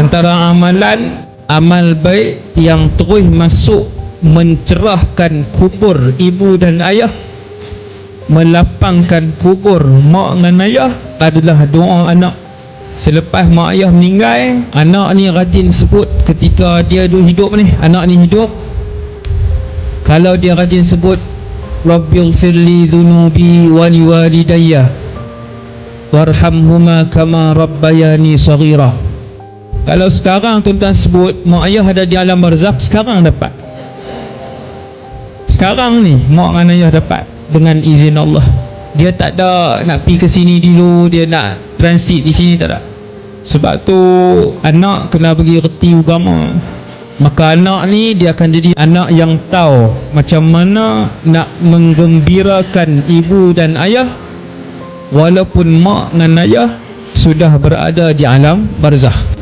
antara amalan amal baik yang terus masuk mencerahkan kubur ibu dan ayah, melapangkan kubur mak dan ayah adalah doa anak. Selepas mak ayah meninggal, anak ni rajin sebut ketika dia dulu hidup ni, anak ni hidup, kalau dia rajin sebut Rabbighfirli dhunubi wa liwalidayya warhamhuma kama rabbayani saghira. Kalau sekarang tuan-tuan sebut mak ayah ada di alam barzakh, sekarang dapat, sekarang ni mak dan ayah dapat dengan izin Allah. Dia tak ada nak pergi ke sini dulu, dia nak transit di sini, tak ada. Sebab tu anak kena bagi reti agama. Maka anak ni dia akan jadi anak yang tahu macam mana nak menggembirakan ibu dan ayah walaupun mak dan ayah sudah berada di alam barzakh.